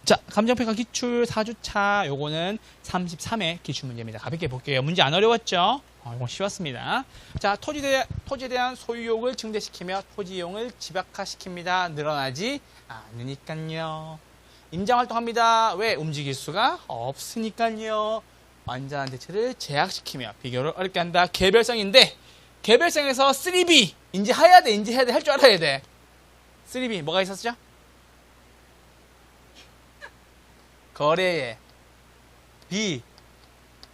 자, 감정평가 기출 4주차 요거는 33회 기출문제입니다. 가볍게 볼게요. 문제 안 어려웠죠? 이건 쉬웠습니다. 자, 토지에 대한 소유욕을 증대시키며 토지이용을 집약화시킵니다. 늘어나지 않으니까요. 임장활동합니다. 왜? 움직일 수가 없으니까요. 완전한 대체를 제약시키며 비교를 어렵게 한다. 개별성인데 개별성에서 3B 인지해야 돼. 할 줄 알아야 돼. 3B 뭐가 있었죠? 거래의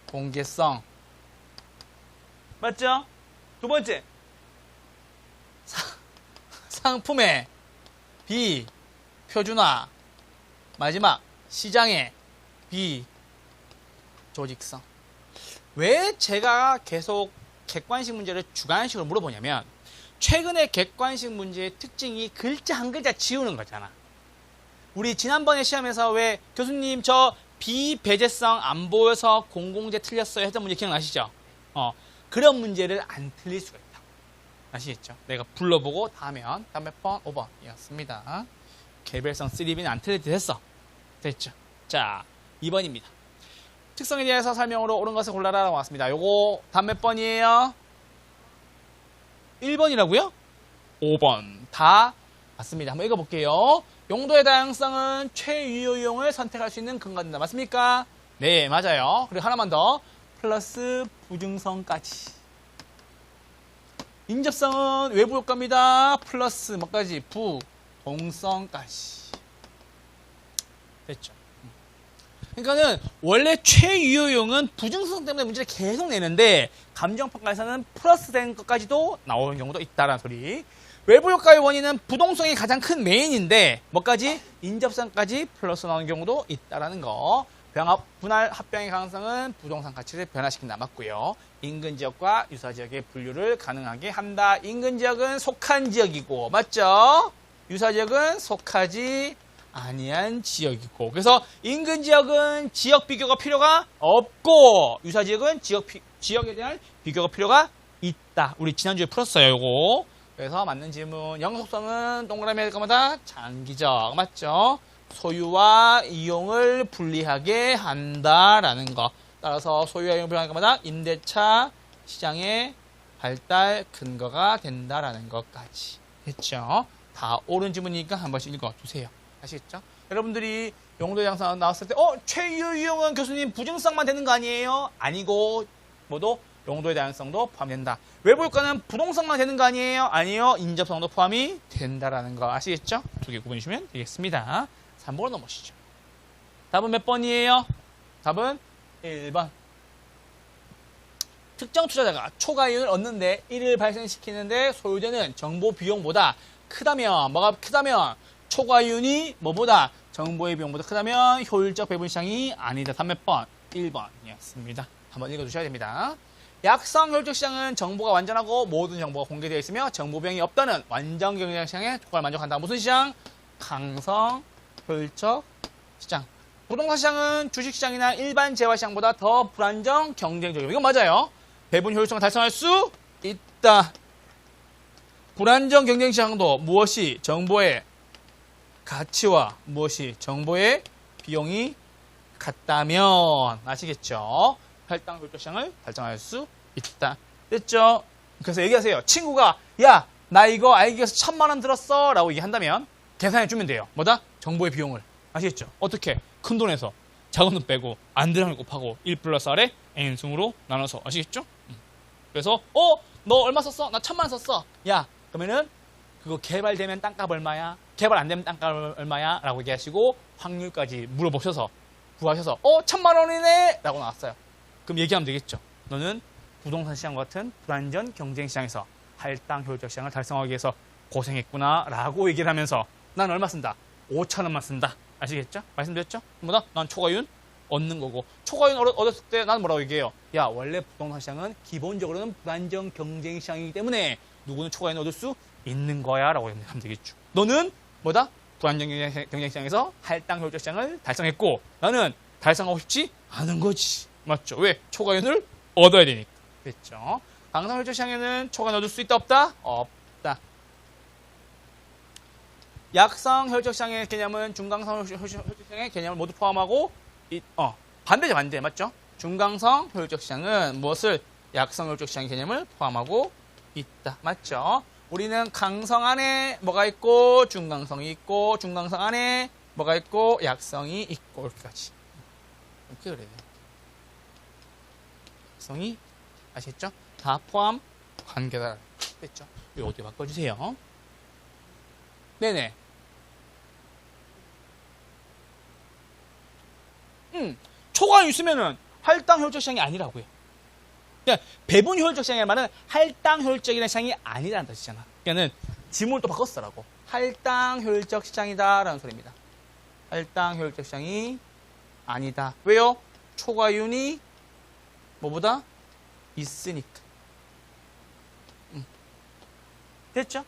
비공개성 맞죠? 두 번째 상품의 비표준화 마지막 시장의 비조직성. 왜 제가 계속 객관식 문제를 주관식으로 물어보냐면 최근에 객관식 문제의 특징이 글자 한 글자 지우는 거잖아. 우리 지난번에 시험에서 왜 교수님 저 비배제성 안 보여서 공공재 틀렸어요 했던 문제 기억나시죠? 그런 문제를 안 틀릴 수가 있다. 아시겠죠? 내가 불러보고 다음 몇 번? 5번이었습니다. 개별성 3B는 안 틀릴 때 됐어. 됐죠? 자, 2번입니다. 특성에 대해서 설명으로 옳은 것을 골라라 라고 왔습니다. 요거 다음 몇 번이에요? 1번이라고요? 5번. 다 맞습니다. 한번 읽어볼게요. 용도의 다양성은 최유효용을 선택할 수 있는 근거가 된다. 맞습니까? 네, 맞아요. 그리고 하나만 더. 플러스 부증성까지. 인접성은 외부 효과입니다. 플러스 뭐까지? 부동성까지. 됐죠? 그러니까는 원래 최유효용은 부증성 때문에 문제를 계속 내는데 감정평가에서는 플러스 된 것까지도 나오는 경우도 있다라는 소리. 외부 효과의 원인은 부동성이 가장 큰 메인인데 뭐까지? 인접성까지 플러스 나오는 경우도 있다라는 거. 병합 분할 합병의 가능성은 부동산 가치를 변화시킨다. 맞고요. 인근 지역과 유사 지역의 분류를 가능하게 한다. 인근 지역은 속한 지역이고 맞죠? 유사 지역은 속하지 아니한 지역이고 그래서 인근 지역은 지역 비교가 필요가 없고 유사 지역은 지역에 대한 비교가 필요가 있다. 우리 지난주에 풀었어요. 요거. 그래서 맞는 질문. 영속성은 동그라미 할 것마다 장기적. 맞죠? 소유와 이용을 분리하게 한다라는 거. 따라서 소유와 이용을 분리할 것마다 임대차 시장의 발달 근거가 된다라는 것까지. 됐죠? 다 옳은 질문이니까 한 번씩 읽어주세요. 아시겠죠? 여러분들이 용도의 양상 나왔을 때 최유용은 교수님 부증성만 되는 거 아니에요? 아니고 뭐도 용도의 다양성도 포함된다. 외부 효과는 부동성만 되는 거 아니에요? 아니요. 인접성도 포함이 된다라는 거 아시겠죠? 두 개 구분해 주시면 되겠습니다. 3번으로 넘어오시죠. 답은 몇 번이에요? 답은 1번. 특정 투자자가 초과이윤을 얻는데 이를 발생시키는데 소요되는 정보 비용보다 크다면 뭐가 크다면 초과이윤이 뭐보다 정보의 비용보다 크다면 효율적 배분 시장이 아니다. 답 몇 번? 1번이었습니다. 한번 읽어주셔야 됩니다. 약성 효율적 시장은 정보가 완전하고 모든 정보가 공개되어 있으며 정보 비용이 없다는 완전 경쟁 시장에 효과를 만족한다. 무슨 시장? 강성 효율적 시장. 부동산 시장은 주식 시장이나 일반 재화 시장보다 더 불안정 경쟁적이고 이건 맞아요. 배분 효율성을 달성할 수 있다. 불안정 경쟁 시장도 무엇이 정보의 가치와 무엇이 정보의 비용이 같다면 아시겠죠? 할당 효율적 시장을 달성할 수 있다. 됐죠? 그래서 얘기하세요. 친구가 야, 나 이거 알기 위해서 1000만 원 들었어 라고 얘기한다면 계산해 주면 돼요. 뭐다? 정보의 비용을. 아시겠죠? 어떻게? 큰 돈에서 작은 돈 빼고 안 들어가는 곱하고 1 플러스 R에 N승으로 나눠서. 아시겠죠? 그래서 너 얼마 썼어? 나 1000만 원 썼어. 야, 그러면은 그거 개발되면 땅값 얼마야? 개발 안 되면 땅값 얼마야? 라고 얘기하시고 확률까지 물어보셔서 구하셔서 1000만 원이네! 라고 나왔어요. 그럼 얘기하면 되겠죠. 너는 부동산 시장 같은 불안전 경쟁 시장에서 할당 효율적 시장을 달성하기 위해서 고생했구나 라고 얘기를 하면서 난 얼마 쓴다? 5,000원만 쓴다. 아시겠죠? 말씀드렸죠? 뭐다? 난 초과이윤 얻는 거고 초과이윤 얻었을 때 난 뭐라고 얘기해요? 야, 원래 부동산 시장은 기본적으로는 불안정 경쟁 시장이기 때문에 누구는 초과이윤 얻을 수 있는 거야 라고 하면 되겠죠. 너는 뭐다? 불안정 경쟁 시장에서 할당 효율적 시장을 달성했고 나는 달성하고 싶지 않은 거지. 맞죠? 왜? 초과이윤을 얻어야 되니까. 됐죠? 강성 효율적 시장에는 초과이윤 얻을 수 있다 없다? 없다. 약성 혈적시장의 개념은 중강성 혈적시장의 개념을 모두 포함하고 반대죠, 반대. 맞죠? 중강성 혈적시장은 무엇을? 약성 혈적시장의 개념을 포함하고 있다. 맞죠? 우리는 강성 안에 뭐가 있고 중강성이 있고 중강성 안에 뭐가 있고 약성이 있고 이렇게까지. 이렇게 그래야 돼요. 약성이 아시겠죠? 다 포함 관계다. 됐죠? 이거 어떻게 바꿔주세요? 네네. 초과율 있으면은 할당 효율적 시장이 아니라고요. 그러니까 배분 효율적 시장의 말은 할당 효율적이라는 시장이 아니라는 뜻이잖아. 그러니까는 지문을 또 바꿨어라고. 할당 효율적 시장이다라는 소리입니다. 할당 효율적 시장이 아니다. 왜요? 초과윤이 뭐보다 있으니까. 됐죠?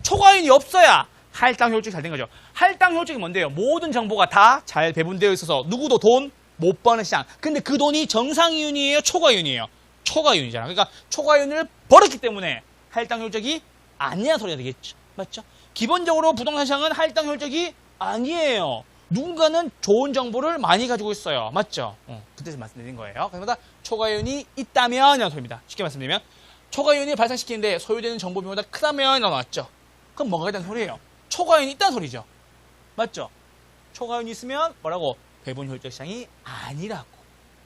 초과윤이 없어야 할당 효율적이 잘 된 거죠. 할당 효율적이 뭔데요? 모든 정보가 다 잘 배분되어 있어서 누구도 돈 못 버는 시장. 근데 그 돈이 정상윤이에요? 초과윤이에요? 초과윤이잖아. 그러니까 초과윤을 벌었기 때문에 할당 효율적이 아니라는 소리가 되겠죠. 맞죠? 기본적으로 부동산 시장은 할당 효율적이 아니에요. 누군가는 좋은 정보를 많이 가지고 있어요. 맞죠? 그때서 말씀드린 거예요. 그러다 초과윤이 있다면 이라는 소리입니다. 쉽게 말씀드리면 초과윤이 발생시키는데 소유되는 정보 비용보다 크다면 나왔죠. 그럼 뭐가 있다는 소리예요? 초과윤이 있다는 소리죠. 맞죠? 초과윤이 있으면 뭐라고? 배분 효율적 시장이 아니라고.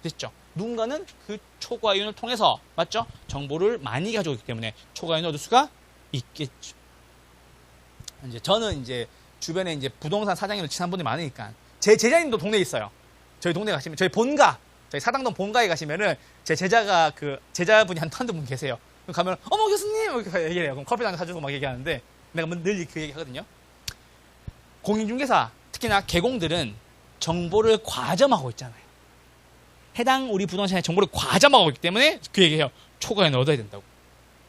됐죠? 누군가는 그 초과윤을 통해서 맞죠? 정보를 많이 가지고 있기 때문에 초과윤을 얻을 수가 있겠죠. 이제 저는 이제 주변에 이제 부동산 사장님들 친한 분들이 많으니까 제 제자님도 동네에 있어요. 저희 동네 가시면 저희 본가, 저희 사당동 본가에 가시면은 제 제자가 그 제자분이 한 분 계세요. 그럼 가면 어머 교수님 이렇게 얘기해요. 그럼 커피도 사주고 막 얘기하는데 내가 늘 그 얘기 하거든요. 공인중개사 특히나 개공들은 정보를 과점하고 있잖아요. 해당 우리 부동산의 정보를 과점하고 있기 때문에 그 얘기해요. 초과윤을 얻어야 된다고.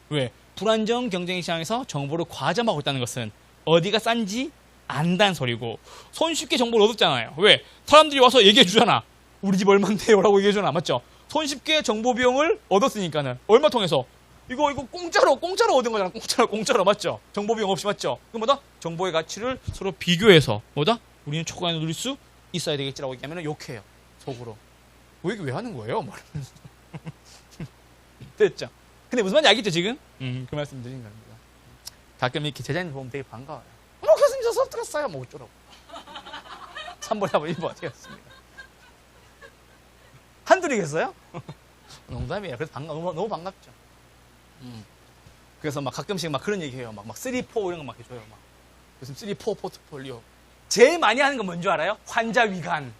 왜? 불안정 경쟁 시장에서 정보를 과점하고 있다는 것은 어디가 싼지 안다는 소리고 손쉽게 정보를 얻었잖아요. 왜? 사람들이 와서 얘기해 주잖아. 우리 집 얼만데요? 라고 얘기해 주잖아. 맞죠? 손쉽게 정보 비용을 얻었으니까는 얼마 통해서 이거 공짜로 얻은 거잖아. 공짜로 맞죠? 정보 비용 없이 맞죠? 그 뭐다? 정보의 가치를 서로 비교해서 뭐다? 우리는 초과윤을 누릴 수 있어야 되겠지라고 얘기하면 욕해요. 속으로. 왜 하는 거예요? 말하면서. 됐죠? 근데 무슨 말인지 알겠죠, 지금? 그 말씀 드린 겁니다. 가끔 이렇게 제자님 보면 되게 반가워요. 어머, 교수님 저 수업 들었어요. 뭐 어쩌라고. 3번에 한번 1번 어떻겠습니다. 한둘이겠어요? 농담이에요. 그래서 너무 반갑죠. 그래서 막 가끔씩 막 그런 얘기 해요. 막 3, 4 이런 거 막 해줘요. 막. 무슨 3, 4 포트폴리오. 제일 많이 하는 건 뭔지 알아요? 환자 위간.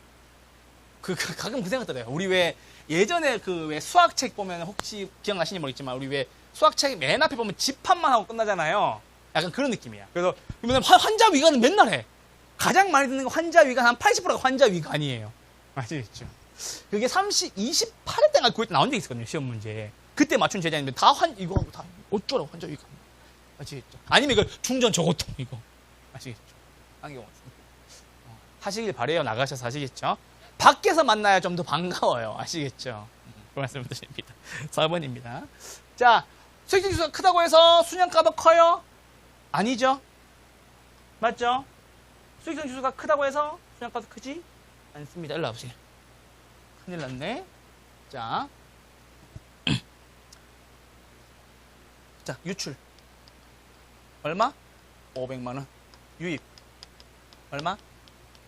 가끔 그 생각 들어요. 우리 왜 예전에 왜 수학책 보면 혹시 기억나시는지 모르겠지만 우리 왜 수학책 맨 앞에 보면 집합만 하고 끝나잖아요. 약간 그런 느낌이야. 그래서 그러면 환자 위간은 맨날 해. 가장 많이 듣는 거 환자 위간 한 80%가 환자 위간이에요. 아시겠죠? 그게 28회 때가 그때 나온 적이 있었거든요. 시험 문제. 그때 맞춘 제자님들 다 이거 하고 다 어쩌라고 환자 위간. 아시겠죠? 아니면 이거 중전 저고통 이거. 아시겠죠? 하는 경우가 있습니다. 하시길 바래요. 나가셔서 하시겠죠? 밖에서 만나야 좀 더 반가워요. 아시겠죠? 그 말씀을 드립니다. 4번입니다. 자, 수익적 지수가 크다고 해서 순양가도 커요? 아니죠? 맞죠? 수익적 지수가 크다고 해서 순양가도 크지 않습니다. 일로 와보세요. 큰일 났네. 자, 자, 유출. 얼마? 500만원. 유입. 얼마?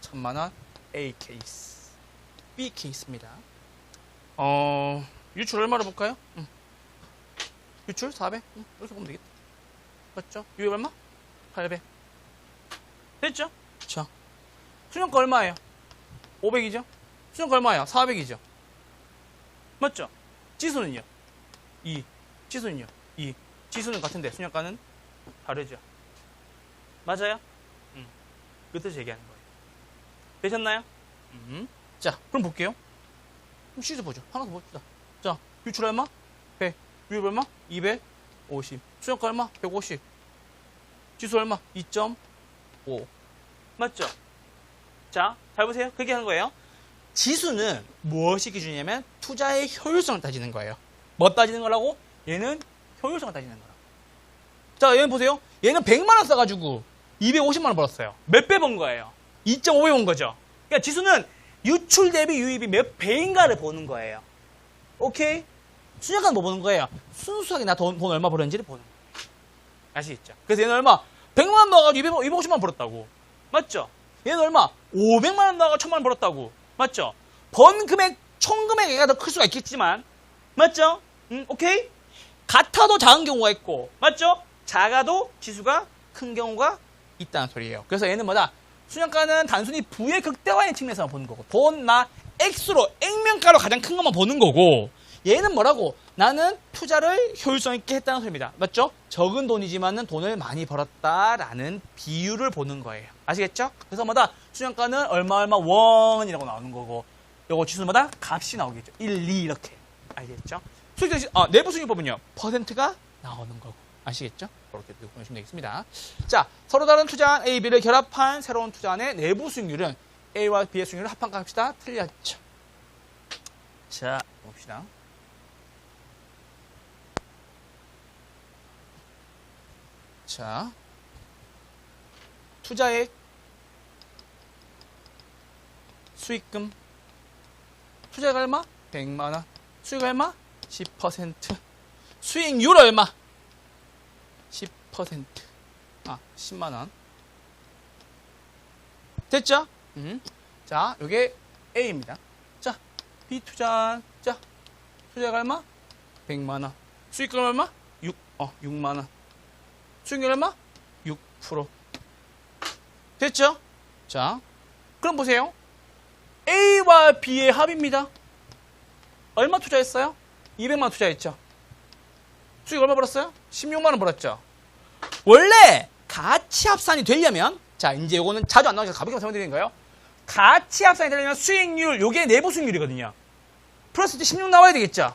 1000만원. A 케이스. B 케이스입니다. 유출 얼마로 볼까요? 유출 400? 이렇게 보면 되겠다. 맞죠? 유입 얼마? 800. 됐죠? 자, 수령가 얼마예요? 500이죠? 수령가 얼마예요? 400이죠? 맞죠? 지수는요? 2. 지수는요? 2. 지수는 같은데 수령가는 다르죠? 맞아요? 그 뜻을 얘기하는 거예요. 되셨나요? 자, 그럼 볼게요. 그럼 시즈 보죠. 하나 더 봅시다. 자, 유출 얼마? 100. 유입 얼마? 250. 수령가 얼마? 150. 지수 얼마? 2.5. 맞죠? 자, 잘 보세요. 그렇게 하는 거예요. 지수는 무엇이 기준이냐면 투자의 효율성을 따지는 거예요. 뭐 따지는 거라고? 얘는 효율성을 따지는 거라고. 자, 얘는 보세요. 얘는 100만 원 써가지고 250만 원 벌었어요. 몇 배 번 거예요? 2.5배 번 거죠. 그러니까 지수는 유출 대비 유입이 몇 배인가를 보는 거예요. 오케이? 순위학과는 뭐 보는 거예요? 순수하게 나 돈 얼마 벌었는지를 보는 거예요. 아시겠죠? 그래서 얘는 얼마? 100만 원 넣어가지고 250만 원 벌었다고. 맞죠? 얘는 얼마? 500만 원 넣어가지고 1000만 원 벌었다고. 맞죠? 번 금액, 총 금액이 더 클 수가 있겠지만, 맞죠? 오케이? 같아도 작은 경우가 있고, 맞죠? 작아도 지수가 큰 경우가 있다는 소리예요. 그래서 얘는 뭐다? 순위학과는 단순히 부의 극대화의 측면에서만 보는 거고, 돈, 나, 액수로, 액면가로 가장 큰 것만 보는 거고, 얘는 뭐라고? 나는 투자를 효율성 있게 했다는 소리입니다. 맞죠? 적은 돈이지만은 돈을 많이 벌었다라는 비율을 보는 거예요. 아시겠죠? 그래서 뭐다? 순위학과는 얼마 원이라고 나오는 거고, 요거 지수마다 값이 나오겠죠. 1, 2 이렇게. 알겠죠? 내부 수익법은요, 퍼센트가 나오는 거고. 아시겠죠? 그렇게 보시면 되겠습니다. 자, 서로 다른 투자한 A, B를 결합한 새로운 투자안의 내부 수익률은 A와 B의 수익률을 합한 값이다. 틀렸죠. 자, 봅시다. 자, 투자액, 수익금, 투자액 얼마? 100만 원. 수익 얼마? 10%. 수익률 얼마? 10%. 10만 원. 됐죠? 자, 요게 A입니다. 자, B 투자. 자, 투자액 얼마? 100만 원. 수익금 얼마? 6만 원. 수익률 얼마? 6%. 됐죠? 자, 그럼 보세요. A와 B의 합입니다. 얼마 투자했어요? 200만 원 투자했죠. 수익 얼마 벌었어요? 16만 원 벌었죠. 원래 가치 합산이 되려면, 자, 이제 요거는 자주 안 나오셔서 가볍게 설명드리는 거예요. 가치 합산이 되려면 수익률, 요게 내부 수익률이거든요. 플러스 16 나와야 되겠죠.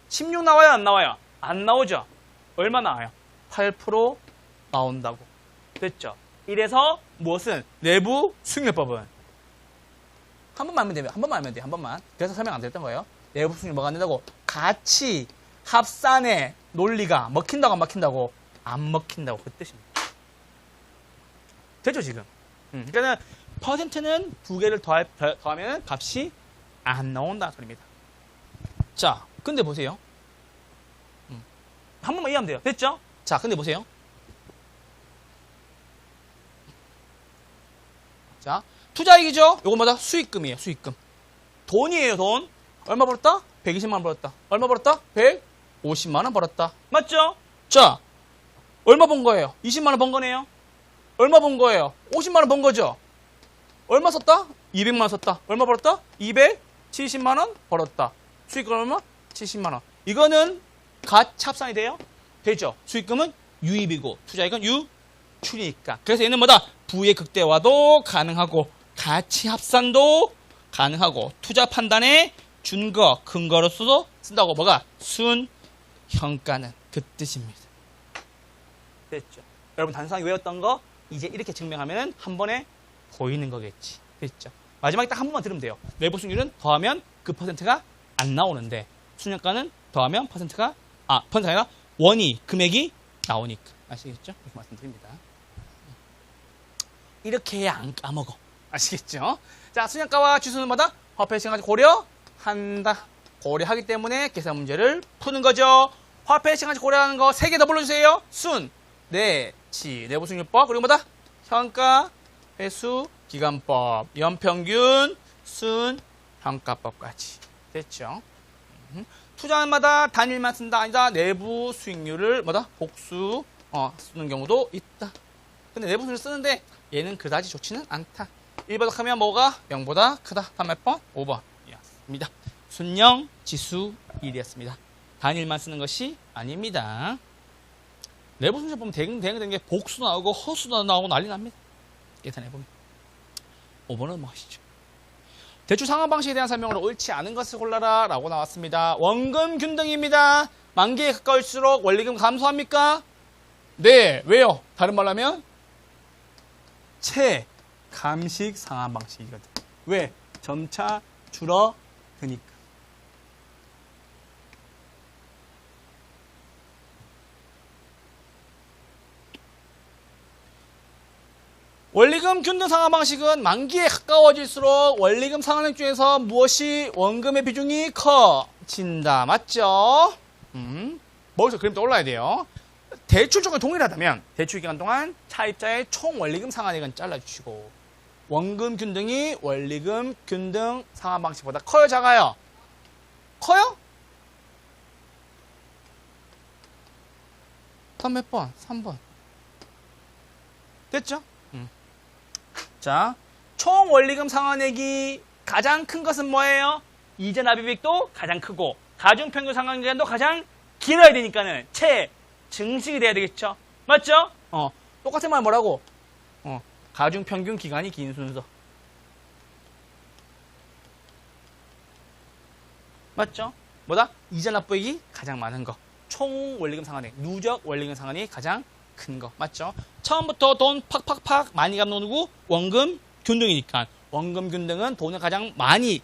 16 나와요, 안 나와요? 안 나오죠. 얼마 나와요? 8% 나온다고. 됐죠? 이래서 무엇은? 내부 수익률법은 한 번만 하면 돼요. 한 번만 하면 돼요. 한 번만. 그래서 설명 안 됐던 거예요. 내부 수익률 뭐가 안 된다고? 가치 합산의 논리가 먹힌다고 안 먹힌다고? 안 먹힌다고. 그 뜻입니다. 됐죠, 지금? 그러니까는 퍼센트는 두 개를 더하면 값이 안 나온다는 소리입니다. 자, 근데 보세요. 한 번만 이해하면 돼요. 됐죠? 자, 근데 보세요. 자, 투자액이죠? 요거 뭐다? 수익금이에요, 수익금. 돈이에요, 돈. 얼마 벌었다? 120만 원 벌었다. 얼마 벌었다? 150만 원 벌었다. 맞죠? 자, 얼마 번 거예요? 20만 원 번 거네요. 얼마 번 거예요? 50만 원 번 거죠? 얼마 썼다? 200만 원 썼다. 얼마 벌었다? 270만 원 벌었다. 수익금 얼마? 70만 원. 이거는 가치 합산이 돼요? 되죠. 수익금은 유입이고 투자액은 유출이니까. 그래서 얘는 뭐다? 부의 극대화도 가능하고 가치 합산도 가능하고 투자 판단에 준거, 근거로서도 쓴다고. 뭐가? 순형가는 그 뜻입니다. 됐죠. 여러분 단순하게 외웠던 거 이제 이렇게 증명하면 한 번에 보이는 거겠지. 됐죠. 마지막에 딱 한 번만 들으면 돼요. 내부 수익률은 더하면 그 퍼센트가 안 나오는데 순형가는 더하면 퍼센트가 아니라 원이 금액이 나오니까. 아시겠죠? 이렇게 말씀드립니다. 이렇게 해야 안 까먹어. 아시겠죠? 자, 순형가와 지수는 뭐다? 화폐 시장까지 고려한다. 고려하기 때문에 계산 문제를 푸는 거죠. 화폐 시장까지 고려하는 거 3개 더 불러주세요. 순, 치, 내부 수익률법, 그리고 뭐다? 현가, 회수, 기간법, 연평균, 순, 평가법까지. 됐죠? 투자마다 단일만 쓴다 아니다. 내부 수익률을 뭐다? 복수 쓰는 경우도 있다. 근데 내부 수익률 쓰는데 얘는 그다지 좋지는 않다. 1바닥하면 뭐가 0보다 크다. 다음 몇 번? 5번이었습니다. 순영 지수 1이었습니다. 단일만 쓰는 것이 아닙니다. 내부 수익률 보면 대응 게 복수 나오고 허수도 나오고 난리 납니다. 계산해보면. 5번은 넘어가시죠. 대출 상환 방식에 대한 설명으로 옳지 않은 것을 골라라 라고 나왔습니다. 원금 균등입니다. 만기에 가까울수록 원리금 감소합니까? 네. 왜요? 다른 말로 하면 감식 상환 방식이거든. 왜? 점차 줄어드니까. 원리금 균등 상환 방식은 만기에 가까워질수록 원리금 상환액 중에서 무엇이 원금의 비중이 커진다. 맞죠? 머릿속 그림 떠올라야 돼요. 대출 조건이 동일하다면 대출 기간 동안 차입자의 총 원리금 상환액은 잘라주시고 원금 균등이 원리금 균등 상환 방식보다 커요, 작아요? 커요? 3 몇 번? 3번. 됐죠? 자, 총 원리금 상환액이 가장 큰 것은 뭐예요? 이자 납입액도 가장 크고 가중평균 상환기간도 가장 길어야 되니까는 증식이 돼야 되겠죠? 맞죠? 똑같은 말 뭐라고? 가중평균 기간이 긴 순서. 맞죠? 뭐다? 이자 납부액이 가장 많은 거. 총 원리금 상환액, 누적 원리금 상환이 가장 큰 거. 맞죠? 처음부터 돈 팍팍팍 많이 갚는 누구? 원금 균등이니까. 원금 균등은 돈을 가장 많이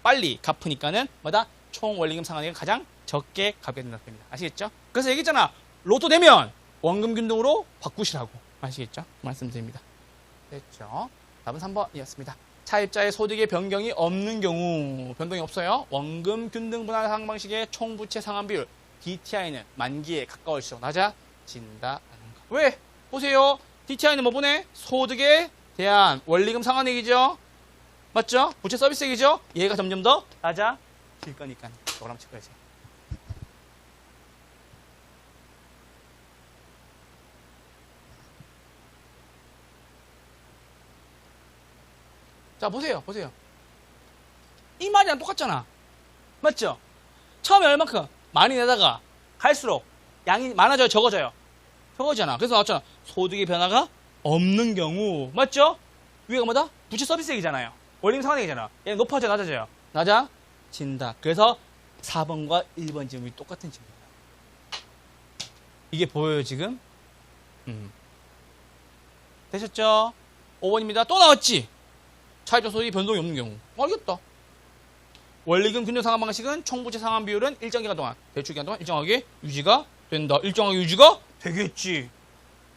빨리 갚으니까는 뭐다? 총 원리금 상환액이 가장 적게 갚게 된다는 겁니다. 아시겠죠? 그래서 얘기했잖아. 로또 되면 원금 균등으로 바꾸시라고. 아시겠죠? 말씀드립니다. 됐죠? 답은 3번이었습니다. 차입자의 소득의 변경이 없는 경우, 변동이 없어요. 원금 균등 분할 상환 방식의 총부채 상환 비율 DTI는 만기에 가까울수록 낮아진다는 거. 왜? 보세요. DTI는 뭐 보네? 소득에 대한 원리금 상환액이죠. 맞죠? 부채 서비스액이죠. 얘가 점점 더 낮아질 거니까. 이걸 한번 체크해야지. 자, 보세요. 이 말이랑 똑같잖아. 맞죠? 처음에 얼마큼? 많이 내다가 갈수록 양이 많아져요, 적어져요? 적어지잖아. 그래서 나왔잖아. 소득의 변화가 없는 경우. 맞죠? 위가 뭐다? 부채 서비스액이잖아요. 원리금 상환액이잖아. 얘는 높아져, 낮아져요? 낮아진다. 그래서 4번과 1번 질문이 똑같은 질문이에요. 이게 보여요, 지금? 되셨죠? 5번입니다. 또 나왔지? 차입자 소득이 변동이 없는 경우. 알겠다. 원리금 균등 상환 방식은 총부채 상환 비율은 일정 기간 동안, 대출 기간 동안 일정하게 유지가 된다. 일정하게 유지가 되겠지.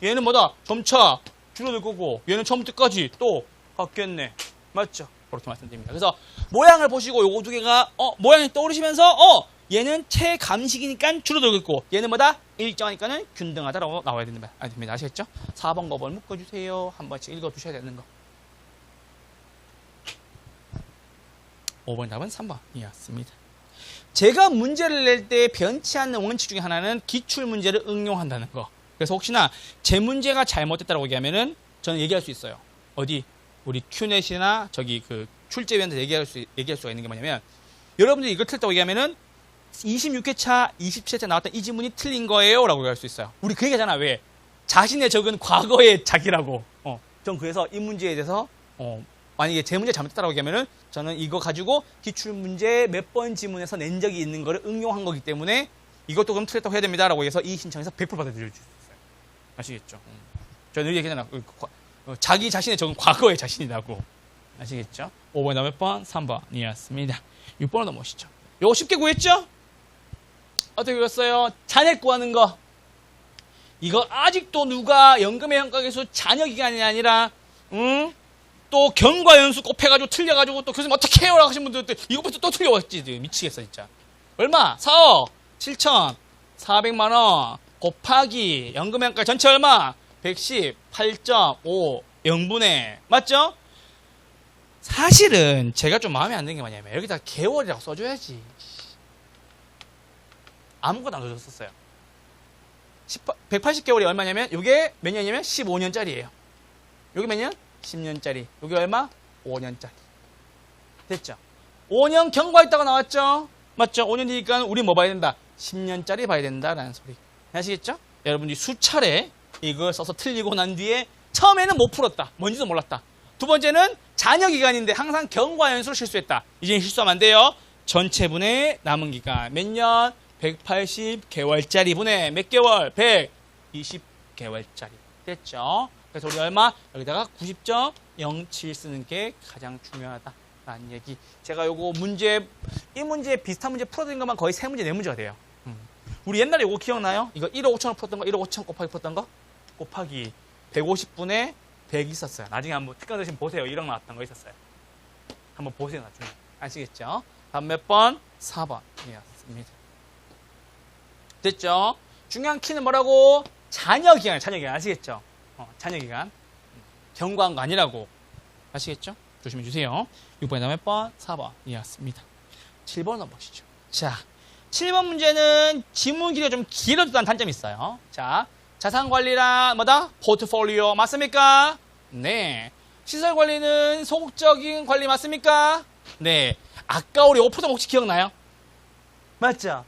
얘는 뭐다? 점차 줄어들 거고, 얘는 처음부터 끝까지 또 바뀌었네. 맞죠? 그렇게 말씀드립니다. 그래서 모양을 보시고 요거 두 개가 모양이 떠오르시면서 얘는 체감식이니까 줄어들고 있고, 얘는 뭐다? 일정하니까는 균등하다라고 나와야 됩니다. 아시겠죠? 4번과 5번 묶어주세요. 한 번씩 읽어두셔야 되는 거. 5번 답은 3번이었습니다. 제가 문제를 낼 때 변치 않는 원칙 중에 하나는 기출 문제를 응용한다는 거. 그래서 혹시나 제 문제가 잘못됐다고 얘기하면은 저는 얘기할 수 있어요. 어디? 우리 큐넷이나 저기 그 출제위원한테 얘기할 수가 있는 게 뭐냐면, 여러분들이 이걸 틀렸다고 얘기하면은 26회차, 27회차 나왔던 이 지문이 틀린 거예요 라고 얘기할 수 있어요. 우리 그 얘기하잖아. 왜? 자신의 적은 과거의 자기라고. 전 그래서 이 문제에 대해서 만약에 제 문제 잘못됐다고 얘기하면은 저는 이거 가지고 기출문제 몇 번 지문에서 낸 적이 있는 거를 응용한 거기 때문에 이것도 그럼 틀렸다고 해야 됩니다 라고 해서 이 신청에서 100% 받아들일 수 있어요. 아시겠죠? 저는 얘기하잖아. 자기 자신의 적은 과거의 자신이라고. 아시겠죠? 5번이 몇 번? 3번이었습니다. 6번으로 넘어오시죠. 요거 쉽게 구했죠? 어떻게 구했어요? 잔액 구하는 거. 이거 아직도 누가 연금의 현가계수 잔여기간이 아니라 또 경과 연수 곱해가지고 틀려가지고 또 교수님 어떻게 해요? 라고 하신 분들 이것부터 또 틀려왔지. 미치겠어 진짜. 얼마? 4억 7,400만원 곱하기 연금현가 전체 얼마? 118.5 0분의 맞죠? 사실은 제가 좀 마음에 안 드는 게 뭐냐면 여기다 개월이라고 써줘야지. 아무것도 안 써줬었어요. 180개월이 얼마냐면 이게 몇 년이냐면 15년짜리예요. 여기 몇 년? 10년짜리. 여기 얼마? 5년짜리. 됐죠? 5년 경과했다가 나왔죠? 맞죠? 5년 뒤니까 우리 뭐 봐야 된다? 10년짜리 봐야 된다라는 소리. 아시겠죠? 여러분들이 수차례 이걸 써서 틀리고 난 뒤에 처음에는 못 풀었다. 뭔지도 몰랐다. 두 번째는 잔여기간인데 항상 경과연수로 실수했다. 이제 실수하면 안 돼요. 전체분의 남은 기간. 몇 년? 180개월짜리 분의 몇 개월? 120개월짜리. 됐죠? 그래서 우리 얼마? 여기다가 90.07 쓰는 게 가장 중요하다라는 얘기. 제가 요거 문제, 이 문제 비슷한 문제 풀어드린 것만 거의 3문제, 4문제가 돼요. 우리 옛날에 요거 기억나요? 이거 1억 5천원 풀었던 거, 1억 5천 곱하기 풀었던 거? 곱하기 150분의 100 있었어요. 나중에 한번 특강 드시면 보세요. 1억 나왔던 거 있었어요. 한번 보세요, 나중에. 아시겠죠? 다음 몇 번? 4번이었습니다. 됐죠? 중요한 키는 뭐라고? 잔여기간, 잔여기간. 아시겠죠? 잔여기간. 경과한 거 아니라고. 아시겠죠? 조심해 주세요. 6번에 몇 번? 4번이었습니다. 7번 넘어가시죠. 자, 7번 문제는 지문 길이가 좀 길어졌다는 단점이 있어요. 자, 자산관리란 뭐다? 포트폴리오 맞습니까? 네. 시설관리는 소극적인 관리 맞습니까? 네. 아까 우리 오프도 혹시 기억나요? 맞죠?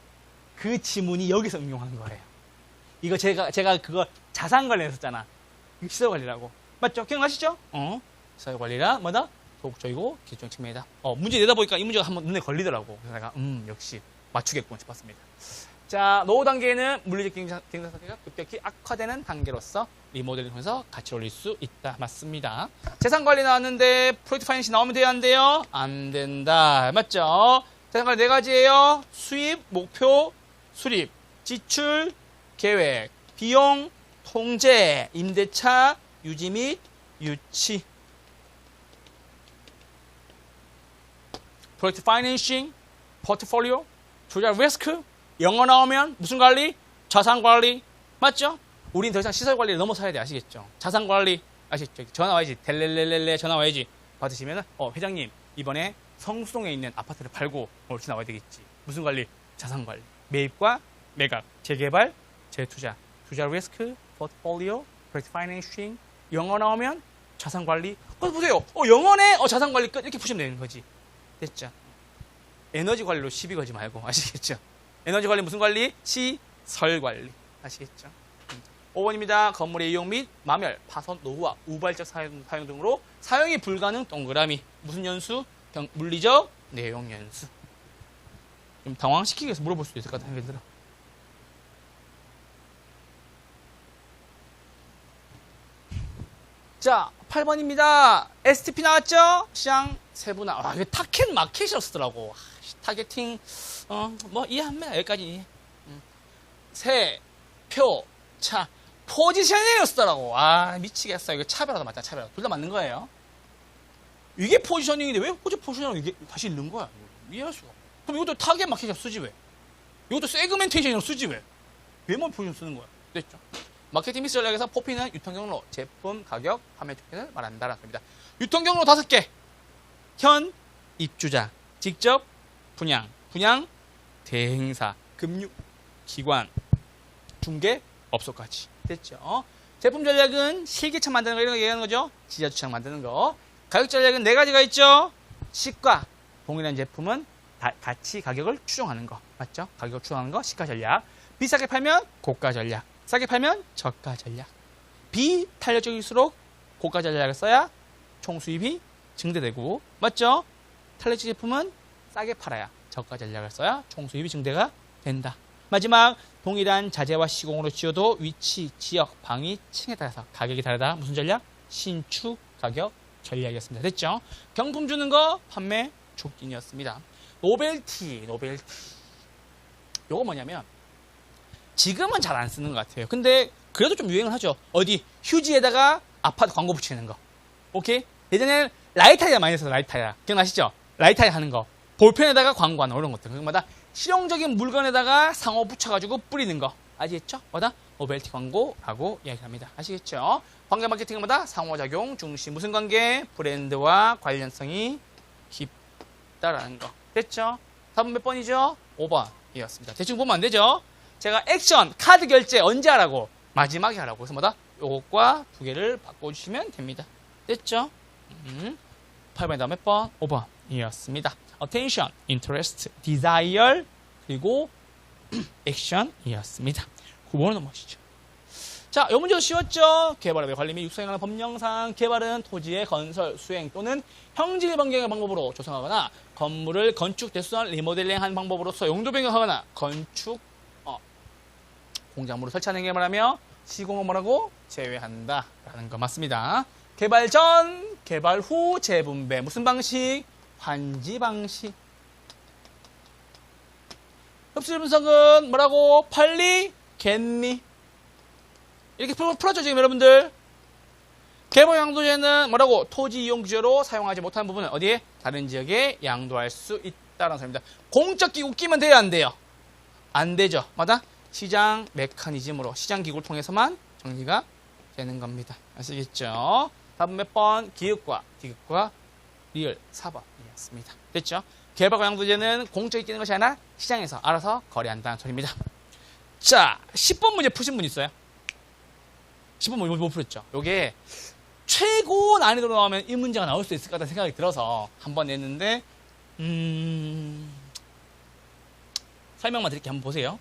그 지문이 여기서 응용한 거예요. 이거 제가 그거 자산관리 했었잖아. 시설관리라고. 맞죠? 기억나시죠? 시설관리란 뭐다? 소극적이고 기술적 측면이다. 문제 내다 보니까 이 문제가 한번 눈에 걸리더라고. 그래서 내가 역시 맞추겠군 싶었습니다. 자, 노후 단계에는 물리적 경쟁 상태가 급격히 악화되는 단계로서 리모델링을 통해서 가치를 올릴 수 있다. 맞습니다. 재산관리 나왔는데 프로젝트 파이낸싱 나오면 돼요? 안 돼요? 안 된다. 맞죠? 재산관리 4가지예요. 수입, 목표, 수립, 지출, 계획, 비용, 통제, 임대차, 유지 및 유치. 프로젝트 파이낸싱, 포트폴리오, 투자 리스크, 영어 나오면 무슨 관리? 자산 관리. 맞죠? 우린 더 이상 시설 관리를 넘어서야 돼. 아시겠죠? 자산 관리. 아시겠죠? 전화 와야지. 델렐렐렐레 전화 와야지. 받으시면은 회장님 이번에 성수동에 있는 아파트를 팔고 이렇게 나와야 되겠지. 무슨 관리? 자산 관리. 매입과 매각, 재개발, 재투자, 투자 리스크, 포트폴리오, 프로젝트 파이낸싱. 영어 나오면 자산 관리. 보세요. 영어네. 자산 관리 끝. 이렇게 푸시면 되는 거지. 됐죠? 에너지 관리로 시비 걸지 말고. 아시겠죠? 에너지 관리 무슨 관리? 시설 관리. 아시겠죠? 5번입니다. 건물의 이용 및 마멸, 파손, 노후화, 우발적 사용 등으로 사용이 불가능 동그라미. 무슨 연수? 물리적 내용 연수. 좀 당황시키기 위해서 물어볼 수도 있을 것 같아요. 얘들아. 자, 8번입니다. STP 나왔죠? 시장 세분화. 이거 타켓 마켓이라고 쓰더라고. 타겟팅, 이해합니다. 여기까지. 세, 표, 차, 포지션이에요, 쓰더라고. 미치겠어. 이거 차별하다 맞잖아, 차별하다. 둘 다 맞는 거예요. 이게 포지셔닝인데 왜 포지셔닝을 이게 다시 읽는 거야? 이해할 수가 없어. 그럼 이것도 타겟 마켓이라고 쓰지 왜? 이것도 세그멘테이션이라고 쓰지 왜? 왜만 포지션 쓰는 거야? 됐죠? 마케팅 믹스 전략에서 뽑히는 유통경로, 제품, 가격, 판매 특징을 말한다라는 겁니다. 유통경로 5개. 현, 입주자, 직접, 분양, 대행사, 금융, 기관, 중개, 업소까지. 됐죠? 제품 전략은 실기차 만드는 거 이런 거 얘기하는 거죠? 지하주차장 만드는 거. 가격 전략은 4가지가 있죠? 시가, 동일한 제품은 같이 가격을 추정하는 거. 맞죠? 가격을 추정하는 거, 시가 전략. 비싸게 팔면 고가 전략. 싸게 팔면 저가 전략. 비탄력적일수록 고가 전략을 써야 총 수입이 증대되고, 맞죠? 탄력적 제품은 싸게 팔아야 저가 전략을 써야 총 수입이 증대가 된다. 마지막, 동일한 자재와 시공으로 지어도 위치, 지역, 방위, 층에 따라서 가격이 다르다. 무슨 전략? 신축 가격 전략이었습니다. 됐죠? 경품 주는 거 판매 촉진이었습니다. 노벨티. 요거 뭐냐면 지금은 잘 안 쓰는 것 같아요. 근데 그래도 좀 유행을 하죠. 어디 휴지에다가 아파트 광고 붙이는 거. 오케이? 예전에는 라이타이어 많이 했어요. 라이타이어. 기억나시죠? 라이타이어 하는 거. 볼펜에다가 광고하는 이런 것들. 그마다 실용적인 물건에다가 상호 붙여가지고 뿌리는 거. 아시겠죠? 뭐다? 노벨티 광고라고 이야기합니다. 아시겠죠? 관계 마케팅마다 상호작용 중심. 무슨 관계? 브랜드와 관련성이 깊다라는 거. 됐죠? 답은 몇 번이죠? 5번이었습니다. 대충 보면 안 되죠? 제가 액션, 카드 결제 언제 하라고? 마지막에 하라고. 그래서 뭐다? 요것과 2개를 바꿔주시면 됩니다. 됐죠? 8번에 다음 몇 번? 5번이었습니다. attention, interest, desire, 그리고 action이었습니다. 9번으로 넘어가시죠. 자, 이 문제도 쉬웠죠? 개발업의 관리 및 육성에 관한 법령상 개발은 토지의 건설, 수행 또는 형질 변경의 방법으로 조성하거나 건물을 건축, 대수선, 리모델링한 방법으로서 용도 변경하거나 건축, 공작물을 설치하는 게 말하며 시공은 뭐라고? 제외한다 라는 거 맞습니다. 개발 전, 개발 후 재분배. 무슨 방식? 환지 방식. 흡수율 분석은 뭐라고? 판리, 갯리. 이렇게 풀어줘 지금 여러분들. 개발 양도제는 뭐라고? 토지 이용 규제로 사용하지 못하는 부분은 어디에? 다른 지역에 양도할 수 있다는 소리입니다. 공적 기구 끼면 돼요, 안 돼요? 안 되죠. 맞아? 시장 메커니즘으로 시장 기구를 통해서만 정리가 되는 겁니다. 아시겠죠? 답은 몇 번? 기획과 디귿과 리을 4번이었습니다. 됐죠? 개발과 양도제는 공적이 끼는 것이 아니라 시장에서 알아서 거래한다는 소리입니다. 자, 10번 문제 푸신 분 있어요? 10번 문제 못 풀었죠? 요게 최고 난이도로 나오면 이 문제가 나올 수 있을 것 같다는 생각이 들어서 한번 냈는데 설명만 드릴게요. 한번 보세요.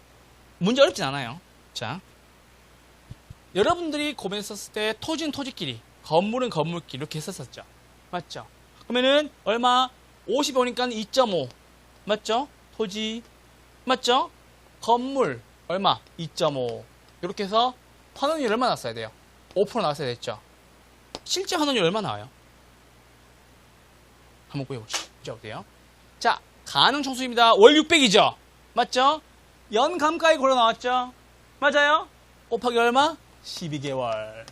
문제 어렵진 않아요. 자, 여러분들이 고민했었을 때 토지는 토지끼리, 건물은 건물끼리 이렇게 했었었죠. 맞죠? 그러면은 얼마? 50이 오니까 2.5 맞죠? 토지 맞죠? 건물 얼마? 2.5 이렇게 해서 환원율 얼마 나왔어야 돼요? 5% 나왔어야 됐죠? 실제 환원율 얼마 나와요? 한번 구해보시죠. 어때요? 자, 가능 총수입니다. 월 600이죠? 맞죠? 연 감가액 걸어 나왔죠? 맞아요? 곱하기 얼마? 12개월.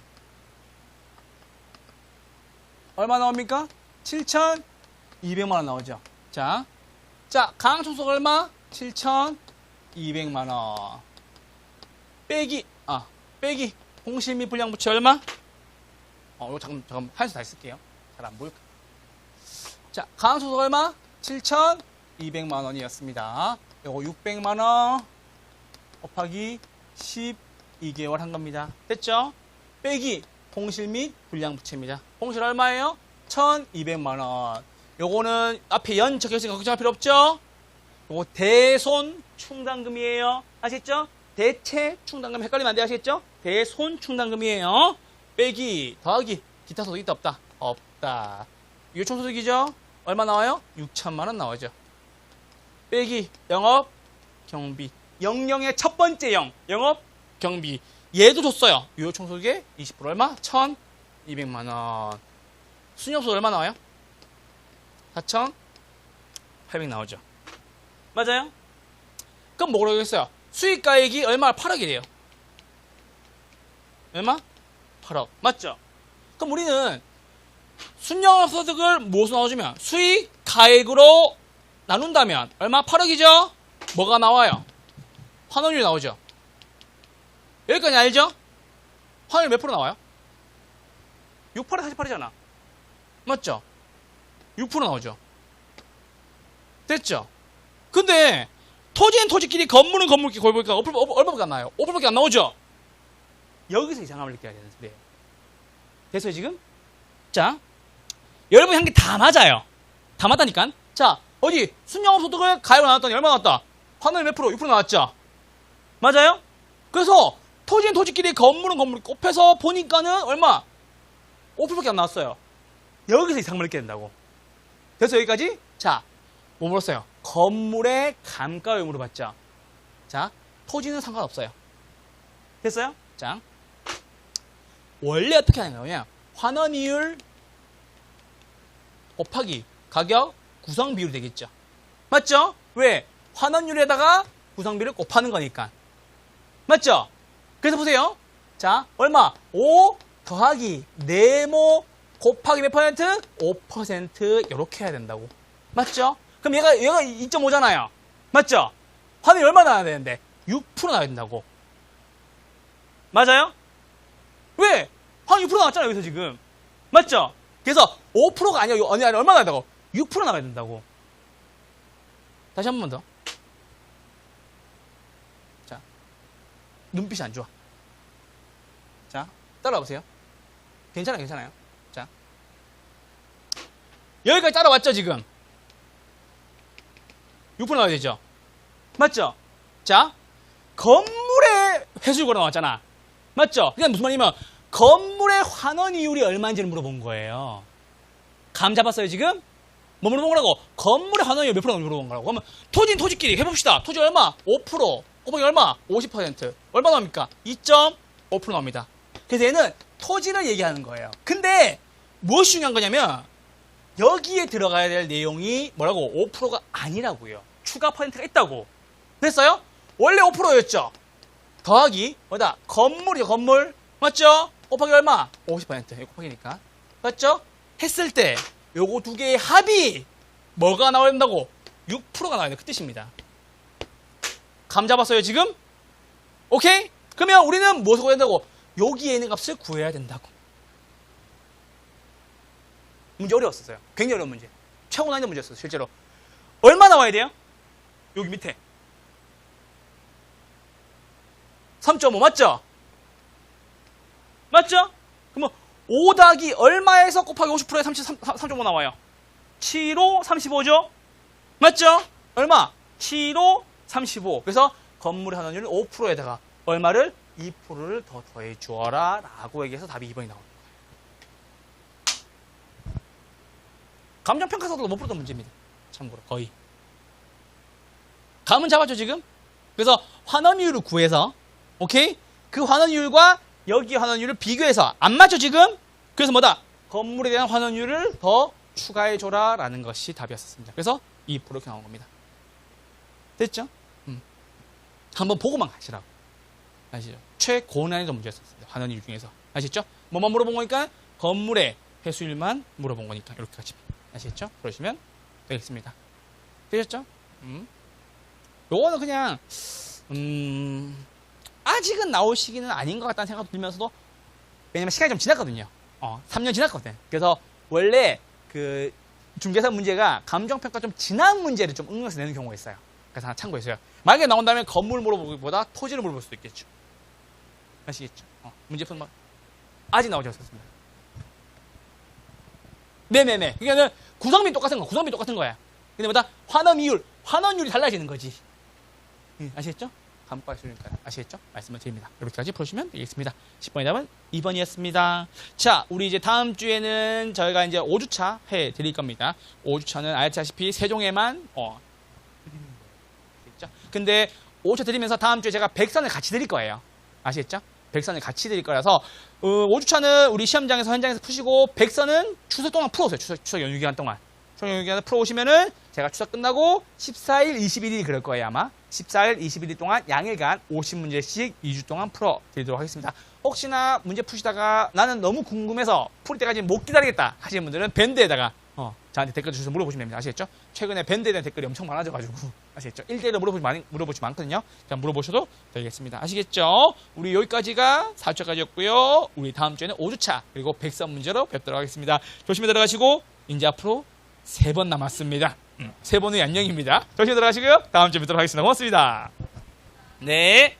얼마 나옵니까? 7,200만원 나오죠? 자, 가능 총수가 얼마? 7,200만원. 빼기 공실 및 불량부채 얼마? 이거 잠깐 한수 다시 쓸게요. 잘 안 보일까? 자, 가능 총수가 얼마? 7,200만원이었습니다. 요거 600만원 곱하기 12개월 한 겁니다. 됐죠? 빼기 공실 및 불량부채입니다. 공실 얼마예요? 1,200만원. 요거는 앞에 연 적혀있으니까 걱정할 필요 없죠? 요거 대손 충당금이에요. 아시겠죠? 대체 충당금 헷갈리면 안 돼. 아시겠죠? 대손 충당금이에요. 빼기 더하기 기타 소득 있다 없다? 없다. 이거 총소득이죠? 얼마 나와요? 6천만원 나오죠. 빼기 영업 경비. 영영의 첫 번째 영 영업 경비. 얘도 줬어요. 유효 총소득의 20% 얼마? 1,200만원. 순이업소 얼마 나와요? 4,800 나오죠. 맞아요? 그럼 뭐라고 했어요? 수익가액이 얼마? 8억이래요. 얼마? 8억. 맞죠? 그럼 우리는 순영업소득을 무엇으로 나눠주면? 수익가액으로 나눈다면 얼마? 8억이죠? 뭐가 나와요? 환원율이 나오죠? 여기까지 알죠? 환율 몇 프로 나와요? 6%에 48이잖아. 맞죠? 6% 나오죠. 됐죠? 근데 토지는 토지끼리 건물은 건물끼리 거의 보니까 얼마밖에 안 나와요? 5%밖에 안 나오죠? 여기서 이상함을 느껴야 되는 소리예요. 됐어요 지금? 자, 여러분 한 게 다 맞아요. 다 맞다니까? 자, 어디 순영업소득을 가액으로 나왔더니 얼마 나왔다? 환율 몇 프로? 6% 나왔죠? 맞아요? 그래서 토지는 토지끼리 건물은 건물끼리 곱해서 보니까는 얼마? 5%밖에 안 나왔어요. 여기서 이상함을 느껴야 된다고. 됐어요 여기까지? 자, 뭐 물었어요? 건물의 감가를 물어봤죠. 자, 토지는 상관없어요. 됐어요? 자, 원래 어떻게 하는 거냐? 환원이율 곱하기 가격 구성 비율이 되겠죠. 맞죠? 왜? 환원율에다가 구성비를 곱하는 거니까. 맞죠? 그래서 보세요. 자, 얼마? 5 더하기 네모 곱하기 몇 퍼센트? 5% 이렇게 해야 된다고. 맞죠? 그럼 얘가 2.5잖아요. 맞죠? 환율이 얼마 나와야 되는데? 6% 나와야 된다고. 맞아요? 왜? 환율 6% 나왔잖아요, 여기서 지금. 맞죠? 그래서 5%가 아니라 얼마 나와야 된다고? 6% 나와야 된다고. 다시 한 번 더. 자, 눈빛이 안 좋아. 자, 따라와 보세요. 괜찮아요. 자, 여기까지 따라왔죠, 지금? 6% 나와야 되죠? 맞죠? 자, 건물의 회수율 걸어 나왔잖아. 맞죠? 그게 무슨 말이냐면, 건물의 환원이율이 얼마인지를 물어본 거예요. 감 잡았어요, 지금? 뭐 물어본 거라고? 건물의 환원이율 몇 프로인지 물어본 거라고. 그러면 토지는 토지끼리 해봅시다. 토지 얼마? 5%. 곱하기 얼마? 50%. 얼마 나옵니까? 2.5% 나옵니다. 그래서 얘는 토지를 얘기하는 거예요. 근데 무엇이 중요한 거냐면 여기에 들어가야 될 내용이 뭐라고? 5%가 아니라고요. 추가 퍼센트가 있다고. 됐어요? 원래 5%였죠? 더하기 뭐다? 건물이요, 건물. 맞죠? 곱하기 얼마? 50%. 이거 곱하기니까. 맞죠? 했을 때 요거 두 개의 합이 뭐가 나와야 된다고? 6%가 나와야 된다는 그 뜻입니다. 감 잡았어요, 지금? 오케이? 그러면 우리는 무엇을 구해야 된다고? 여기에 있는 값을 구해야 된다고. 문제 어려웠었어요. 굉장히 어려운 문제. 최고 난이도 문제였어요, 실제로. 얼마 나와야 돼요? 여기 밑에. 3.5 맞죠? 맞죠? 그러면 5 더하기 얼마에서 곱하기 50%에 3.5 나와요? 7호 35죠? 맞죠? 얼마? 7호 35. 그래서 건물의 환원율 5%에다가 얼마를? 2%를 더 더해 주어라 라고 얘기해서 답이 2번이 나오는 거예요. 감정평가서도 못 풀었던 문제입니다. 참고로 거의. 감은 잡았죠 지금? 그래서 환원율을 구해서 오케이? 그 환원율과 여기 환원율을 비교해서 안 맞죠 지금? 그래서 뭐다? 건물에 대한 환원율을 더 추가해줘라 라는 것이 답이었습니다. 그래서 2% 이렇게 나온 겁니다. 됐죠? 한번 보고만 가시라고. 아시죠? 최고난이도 문제였습니다. 환원율 중에서. 아시죠? 뭐만 물어본 거니까? 건물의 회수율만 물어본 거니까 이렇게 가시면. 아시겠죠? 그러시면 되겠습니다. 되셨죠? 요거는 그냥 아직은 나올 시기는 아닌 것 같다는 생각도 들면서도 왜냐면 시간이 좀 지났거든요. 3년 지났거든. 그래서 원래 그 중개사 문제가 감정평가 좀 지난 문제를 좀 응용해서 내는 경우가 있어요. 그래서 하나 참고했어요. 만약에 나온다면 건물 물어보기보다 토지를 물어볼 수도 있겠죠. 아시겠죠? 문제풀 막 아직 나오지 않았습니다. 네네네. 그러니까는 구성비 똑같은 거, 구성비 똑같은 거야. 근데 뭐다? 환원율이 달라지는 거지. 아시겠죠? 감가수니까 아시겠죠? 말씀을 드립니다. 이렇게까지 보시면 되겠습니다. 10번의 답은 2번이었습니다. 자, 우리 이제 다음 주에는 저희가 이제 5주차 해 드릴 겁니다. 5주차는 아시다시피 세종에만 있죠. 근데 5주차 드리면서 다음 주에 제가 백선을 같이 드릴 거예요. 아시겠죠? 백선을 같이 드릴 거라서 5주차는 우리 시험장에서 현장에서 푸시고 백선은 추석 동안 풀어오세요. 추석 연휴 기간 동안. 추석 연휴 기간 풀어오시면은 제가 추석 끝나고 14일, 21일이 그럴 거예요 아마. 14일, 21일 동안 양일간 50문제씩 2주 동안 풀어드리도록 하겠습니다. 혹시나 문제 푸시다가 나는 너무 궁금해서 풀 때까지 못 기다리겠다 하시는 분들은 밴드에다가 저한테 댓글 주셔서 물어보시면 됩니다. 아시겠죠? 최근에 밴드에 대한 댓글이 엄청 많아져가지고 아시겠죠? 1대1로 물어보시 많거든요. 자, 물어보셔도 되겠습니다. 아시겠죠? 우리 여기까지가 4주차까지였고요. 우리 다음 주에는 5주차 그리고 백선 문제로 뵙도록 하겠습니다. 조심히 들어가시고 이제 앞으로 3번 남았습니다. 3번의 안녕입니다. 조심히 들어가시고요. 다음 주에 뵙도록 하겠습니다. 고맙습니다. 네.